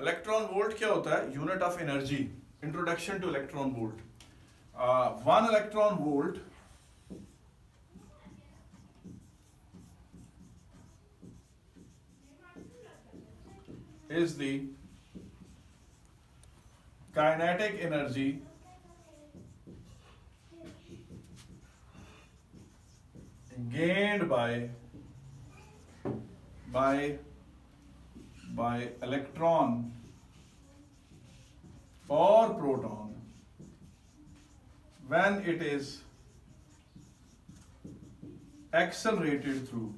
Electron volt क्या होता है? Unit of energy. Introduction two electron volt. 1 electron volt is the kinetic energy gained by electron or proton when it is accelerated through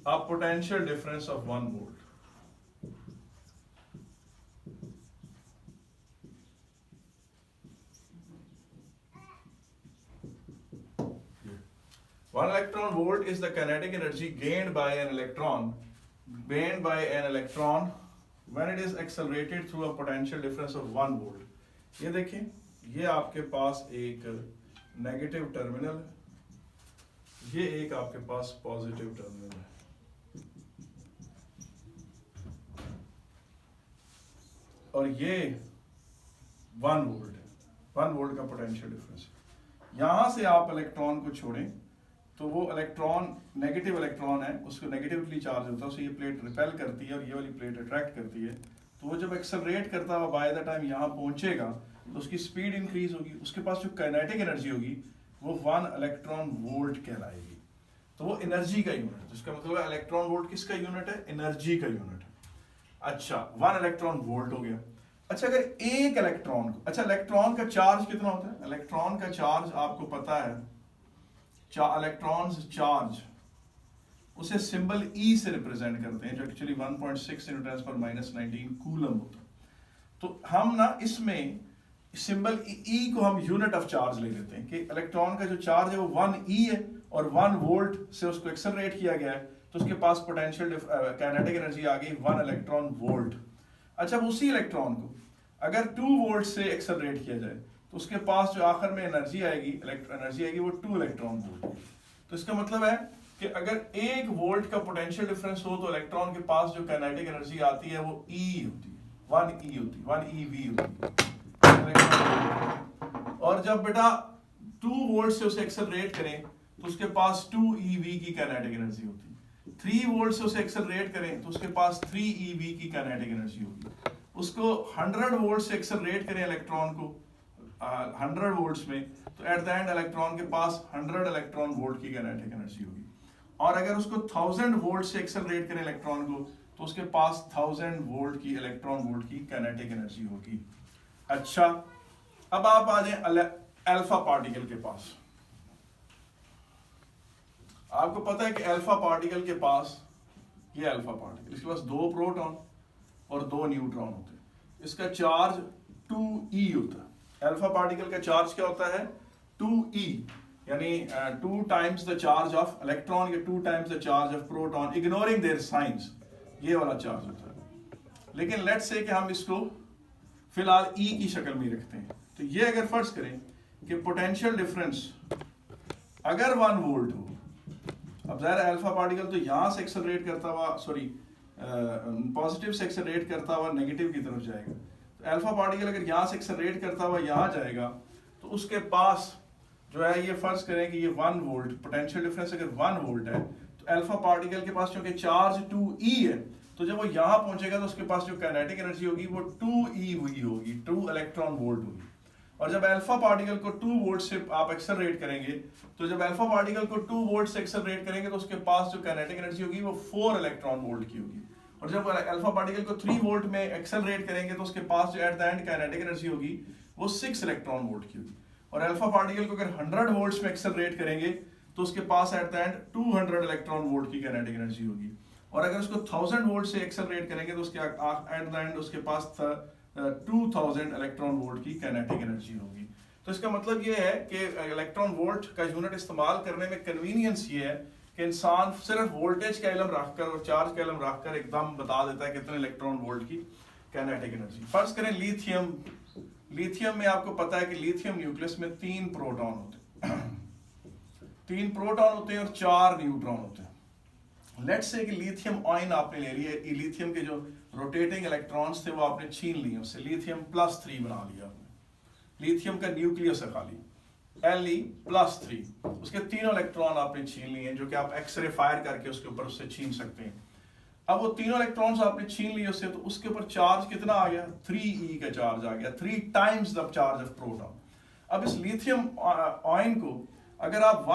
a potential difference of 1 volt. One electron volt is the kinetic energy gained by an electron when it is accelerated through a potential difference of 1 volt. ये देखिए, ये आपके पास एक negative terminal है, ये एक आपके पास positive terminal है। और ये 1 वोल्ट है, 1 वोल्ट का पोटेंशियल डिफरेंस। यहां से आप इलेक्ट्रॉन को छोड़ें तो वो इलेक्ट्रॉन नेगेटिव इलेक्ट्रॉन है, उसको नेगेटिवली चार्ज होता है, उसे ये प्लेट रिपेल करती है और ये वाली प्लेट अट्रैक्ट करती है। तो वो जब एक्सेलरेट करता हुआ बाय द टाइम यहाँ पहुंचेगा तो उसकी स्पीड इंक्रीज होगी, उसके पास जो काइनेटिक एनर्जी होगी वो 1 इलेक्ट्रॉन वोल्ट कहलाएगी। तो वो एनर्जी का यूनिट है, जिसका मतलब है इलेक्ट्रॉन वोल्ट किसका यूनिट है? एनर्जी का यूनिट है। अच्छा, 1 इलेक्ट्रॉन वोल्ट हो गया। अच्छा, अगर एक इलेक्ट्रॉन को, अच्छा इलेक्ट्रॉन का चार्ज कितना होता है? इलेक्ट्रॉन का चार्ज आपको पता है, इलेक्ट्रॉन चार्ज उसे सिंबल ई से रिप्रेजेंट करते हैं, जो एक्चुअली 1.6 × 10⁻⁹ कूलम होता है। तो हम ना इसमें सिंबल ई को हम यूनिट ऑफ चार्ज ले लेते हैं कि इलेक्ट्रॉन का जो चार्ज है वो 1 ई है और 1 वोल्ट से उसको एक्सेलरेट किया गया है, तो उसके पास पोटेंशियल काइनेटिक एनर्जी आ गई 1 इलेक्ट्रॉन वोल्ट। अच्छा, उसी इलेक्ट्रॉन को अगर 2 वोल्ट से एक्सेलरेट किया जाए तो उसके पास जो आखिर में एनर्जी आएगी वो 2 इलेक्ट्रॉन वोल्ट। तो इसका मतलब है कि अगर 1 वोल्ट का पोटेंशियल डिफरेंस हो तो इलेक्ट्रॉन के पास जो काइनेटिक एनर्जी आती है वो ई होती है, 1 ई होती है, 1 EV होती है। और जब बेटा 2 वोल्ट से उसे एक्सेलरेट करें तो उसके पास 2 EV की काइनेटिक एनर्जी होती है। 3 वोल्ट से उसे एक्सेलरेट करें तो उसके पास 3 EV की काइनेटिक एनर्जी होगी। उसको 100 वोल्ट से एक्सेलरेट करें इलेक्ट्रॉन को 100 वोल्ट्स में, तो एट द एंड इलेक्ट्रॉन के पास 100 इलेक्ट्रॉन वोल्ट की काइनेटिक एनर्जी होगी। और अगर उसको 1000 वोल्ट से एक्सेलरेट करें इलेक्ट्रॉन को तो उसके पास 1000 वोल्ट की इलेक्ट्रॉन वोल्ट की काइनेटिक एनर्जी होगी। अच्छा, अब आप आ जाए अल्फा पार्टिकल के पास। आपको पता है कि अल्फा पार्टिकल के पास, ये अल्फा पार्टिकल, इसके पास 2 प्रोटॉन और 2 न्यूट्रॉन होते हैं। इसका चार्ज 2e होता है। अल्फा पार्टिकल का चार्ज क्या होता है? 2e, यानी 2 times the charge of electron या 2 times the charge of proton, ignoring their science, ये वाला चार्ज होता है। लेकिन लेट्स से कि हम इसको फिलहाल E की शक्ल में रखते हैं। तो ये अगर फर्ज करें कि पोटेंशियल डिफरेंस अगर 1 वोल्ट हो, अब ज़ाहिर है अल्फा पार्टिकल तो यहां से एक्सेलरेट करता हुआ, पॉजिटिव से एक्सेलरेट करता हुआ नेगेटिव की तरफ जाएगा। तो अल्फा पार्टिकल अगर यहां से एक्सेलरेट करता हुआ यहां जाएगा तो उसके पास जो है, ये फर्ज करें कि ये 1 वोल्ट, पोटेंशियल डिफरेंस अगर 1 वोल्ट है तो अल्फा पार्टिकल के पास चूंकि चार्ज 2e है, तो जब वो यहां पहुंचेगा तो उसके पास जो काइनेटिक एनर्जी होगी वो 2e होगी, 2 इलेक्ट्रॉन वोल्ट होगी। और जब अल्फा पार्टिकल को 2 वोल्ट से आप एक्सेलरेट करेंगे, तो जब अल्फा पार्टिकल को 2 वोल्ट से एक्सेलरेट करेंगे तो उसके पास जो काइनेटिक एनर्जी होगी वो 4 इलेक्ट्रॉन वोल्ट की होगी। और जब अल्फा पार्टिकल को 3 वोल्ट में एक्सेलरेट करेंगे तो उसके पास जो eight the and kinetic energy होगी वो 6 इलेक्ट्रॉन वोल्ट की होगी। और अल्फा पार्टिकल को अगर 100 वोल्ट्स में एक्सेलरेट करेंगे तो उसके पास at the end 200 electron volt की काइनेटिक एनर्जी होगी। और अगर उसको 1000 वोल्ट से एक्सेलरेट करेंगे तो उसके एट द एंड उसके पास 2000 इलेक्ट्रॉन वोल्ट की काइनेटिक एनर्जी होगी। तो इसका मतलब ये है कि इलेक्ट्रॉन वोल्ट का यूनिट इस्तेमाल करने में कन्वीनियंस ये है कि इंसान सिर्फ वोल्टेज का इल्म रखकर और चार्ज का इल्म रखकर एकदम बता देता है कितने इलेक्ट्रॉन वोल्ट की काइनेटिक एनर्जी। फर्ज करें लिथियम में आपको पता है कि लिथियम न्यूक्लियस में 3 प्रोटॉन होते हैं। 3 प्रोटॉन होते हैं और 4 न्यूट्रॉन होते हैं। लेट्स से कि लिथियम आयन आपने ले लिया, लिथियम के जो रोटेटिंग इलेक्ट्रॉन्स थे वो आपने छीन लिए, उससे लिथियम +3 बना लिया आपने, लिथियम का न्यूक्लियस है खाली Le+3, उसके तीनों इलेक्ट्रॉन आपने छीन लिए हैं, जो कि आप एक्सरे फायर करके उसके ऊपर उससे छीन सकते हैं। अब वो तीनों इलेक्ट्रॉन्स आपने छीन लिए उससे, तो उसके ऊपर चार्ज कितना आ गया, 3e का चार्ज आ गया, 3 times the charge of proton. अब इस लिथियम आयन को अगर आप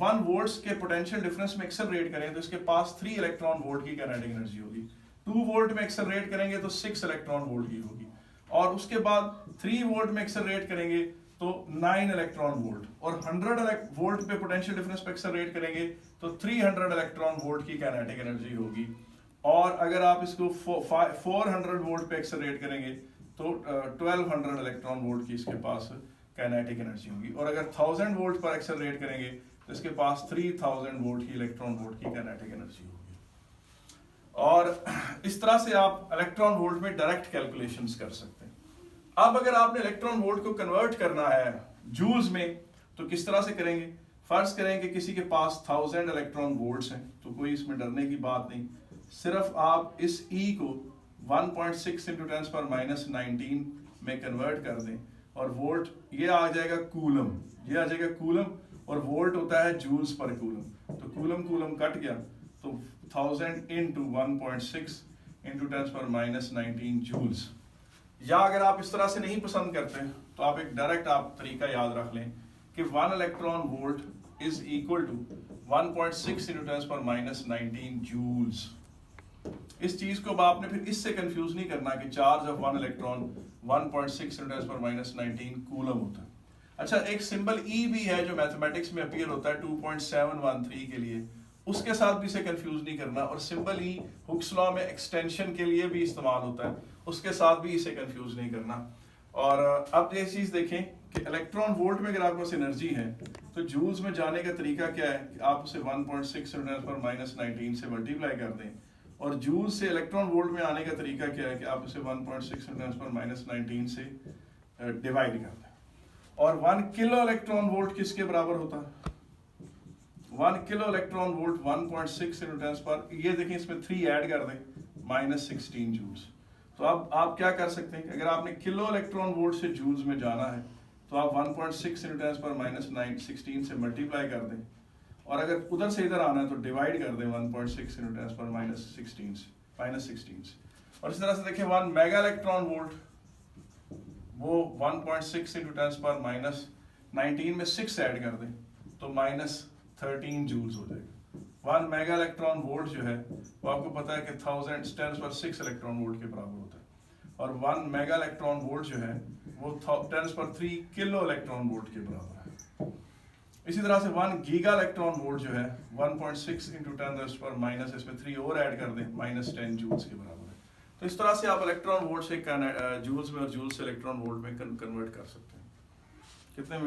1 वोल्ट्स के पोटेंशियल डिफरेंस में एक्सेलरेट करें तो इसके पास 3 इलेक्ट्रॉन वोल्ट की काइनेटिक एनर्जी होगी। 2 वोल्ट में एक्सेलरेट करेंगे तो 6 इलेक्ट्रॉन वोल्ट की होगी, और उसके बाद 3 वोल्ट में एक्सेलरेट करेंगे तो 9 इलेक्ट्रॉन वोल्ट, और 100 वोल्ट पे पोटेंशियल डिफरेंस पे एक्सेलरेट करेंगे तो 300 इलेक्ट्रॉन वोल्ट की काइनेटिक एनर्जी होगी। और अगर आप इसको 400 वोल्ट पे एक्सेलरेट करेंगे तो 1200 इलेक्ट्रॉन वोल्ट की इसके पास काइनेटिक एनर्जी होगी, और अगर 1000 वोल्ट पर एक्सेलरेट करेंगे तो इसके पास 3000 वोल्ट की इलेक्ट्रॉन वोल्ट की काइनेटिक एनर्जी होगी। और इस तरह से आप इलेक्ट्रॉन वोल्ट में डायरेक्ट कैलकुलेशंस कर सकते हैं। अब अगर आपने इलेक्ट्रॉन वोल्ट को कन्वर्ट करना है जूल्स में तो किस तरह से करेंगे? फर्ज करें कि किसी के पास 1000 इलेक्ट्रॉन वोल्ट्स हैं, तो कोई इसमें डरने की बात नहीं, सिर्फ आप इस E को 1.6 × 10⁻19 में कन्वर्ट कर दें, और वोल्ट ये आ जाएगा कूलम, ये आ जाएगा कूलम, और वोल्ट होता है जूल्स पर कूलम, तो कूलम कूलम कट गया, तो 1000 × 1.6 × 10⁻19 जूल्स। या अगर आप इस तरह से नहीं पसंद करते तो आप एक डायरेक्ट आप तरीका याद रख लें कि 1 electron volt is equal to 1.6 × 10⁻19 joules. इस चीज को आपने फिर इससे कंफ्यूज नहीं करना कि चार्ज ऑफ 1 इलेक्ट्रॉन 1.6 × 10⁻19 कूलम होता है। अच्छा, एक सिंबल E भी है जो मैथमेटिक्स में अपीयर होता है 2.713 के लिए, उसके साथ भी इसे कंफ्यूज नहीं करना, और सिंबल E हुक्स लॉ में एक्सटेंशन के लिए भी इस्तेमाल होता है, उसके साथ भी इसे कंफ्यूज नहीं करना। और अब ये चीज देखें कि इलेक्ट्रॉन वोल्ट में अगर आपके पास एनर्जी है तो जूल्स में जाने का तरीका क्या है कि आप उसे 1.6 × 10⁻19 से मल्टीप्लाई कर दें, और जूल्स से इलेक्ट्रॉन वोल्ट में आने का तरीका क्या है कि आप उसे 1.6 × 10⁻19 से डिवाइड कर दें। और 1 किलो इलेक्ट्रॉन वोल्ट किसके बराबर होता है? 1 किलो इलेक्ट्रॉन वोल्ट 1.6 × 10 पर, ये देखें इसमें 3 ऐड कर दें, -16 जूल्स। तो अब आप क्या कर सकते हैं कि अगर आपने किलो इलेक्ट्रॉन वोल्ट से जूल्स में जाना है तो आप 1.6 × 10⁻16 से मल्टीप्लाई कर दें, और अगर उधर से इधर आना है तो डिवाइड कर दें 1.6 × 10⁻16 से। और इस तरह से देखें 1 मेगा इलेक्ट्रॉन वोल्ट वो 1.6 × 10⁻19 में 6 ऐड कर दें तो -13 जूल्स हो जाएगा। 1 मेगा इलेक्ट्रॉन वोल्ट जो है वो आपको पता है कि 10⁻6 इलेक्ट्रॉन वोल्ट के बराबर होता है, और 1 मेगा इलेक्ट्रॉन वोल्ट जो है वो 10⁻³ किलो इलेक्ट्रॉन वोल्ट के बराबर है। इसी तरह से 1 गीगा इलेक्ट्रॉन वोल्ट जो है 1.6 × 10⁻, इसमें 3 और ऐड कर दें, -10 जूल्स के बराबर है। तो इस तरह से आप इलेक्ट्रॉन वोल्ट से जूल्स में और जूल्स से इलेक्ट्रॉन वोल्ट में कन्वर्ट कर सकते हैं। कितने